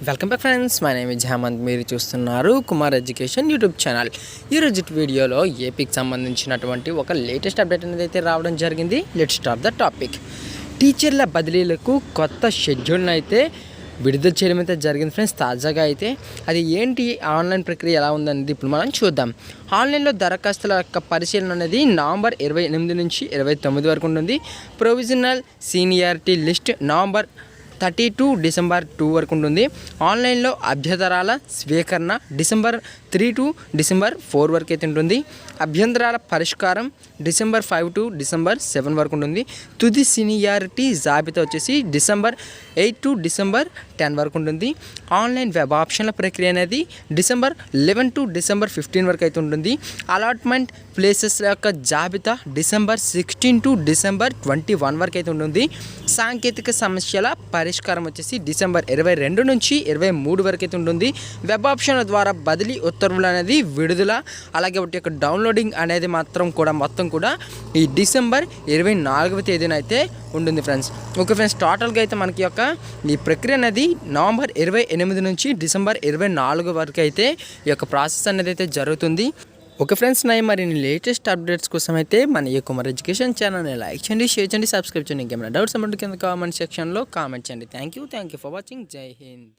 Welcome back friends, my name is Hemanth. మీరు చూస్తున్నారు Kumar education YouTube channel. ఈరోజు వీడియోలో ఏపీకి సంబంధించినటువంటి ఒక లేటెస్ట్ అప్డేట్ అనేది అయితే రావడం జరిగింది. Let's start the topic. టీచర్ల బదిలీలకు కొత్త షెడ్యూల్ని అయితే విడుదల చేయడం అయితే జరిగింది ఫ్రెండ్స్. తాజాగా అయితే అది ఏంటి, ఆన్లైన్ ప్రక్రియ ఎలా ఉందనేది ఇప్పుడు మనం చూద్దాం. ఆన్లైన్లో దరఖాస్తుల యొక్క పరిశీలన అనేది నవంబర్ 28 నుంచి 29 వరకు ఉంటుంది. Provisional seniority list November 32 December 2 వరకు ఉంటుంది. ఆన్లైన్లో అభ్యంతరాల స్వీకరణ డిసెంబర్ 3 to డిసెంబర్ 4 వరకు అయితే ఉంటుంది. అభ్యంతరాల పరిష్కారం డిసెంబర్ 5 to డిసెంబర్ 7 వరకు ఉంటుంది. తుది సీనియారిటీ జాబితా వచ్చేసి డిసెంబర్ 8 to డిసెంబర్ 10 వరకు ఉంటుంది. ఆన్లైన్ వెబ్ ఆప్షన్ల ప్రక్రియ అనేది డిసెంబర్ 11 to డిసెంబర్ 15 వరకు అయితే ఉంటుంది. అలాట్మెంట్ ప్లేసెస్ యొక్క జాబితా డిసెంబర్ 16 to డిసెంబర్ 21 వరకు అయితే ఉంటుంది. సాంకేతిక సమస్యల పరిష్కారం వచ్చేసి డిసెంబర్ 22 నుంచి 23 వరకు అయితే ఉంటుంది. వెబ్ ఆప్షన్ల ద్వారా బదిలీ ఉత్తర్వులు అనేది విడుదల, అలాగే వాటి యొక్క డౌన్లోడింగ్ అనేది మొత్తం కూడా ఈ డిసెంబర్ 24వ తేదీన అయితే ఉంటుంది ఫ్రెండ్స్. ఓకే ఫ్రెండ్స్, టోటల్గా అయితే మనకి యొక్క ఈ ప్రక్రియ అనేది నవంబర్ 28 నుంచి డిసెంబర్ 24 వరకు అయితే ఈ యొక్క ప్రాసెస్ అనేది అయితే జరుగుతుంది. ఓకే ఫ్రెండ్స్, మరిన్ని లేటెస్ట్ అప్డేట్స్ కోసం అయితే మన ఈ కుమార్ ఎడ్యుకేషన్ ఛానల్ని లైక్ చేయండి, షేర్ చేయండి, సబ్స్క్రైబ్ చేయండి. ఇంకేమైనా డౌట్స్ అన్నట్టు కింద కామెంట్ సెక్షన్లో కామెంట్ చేయండి. Thank you for watching. జై హింద్.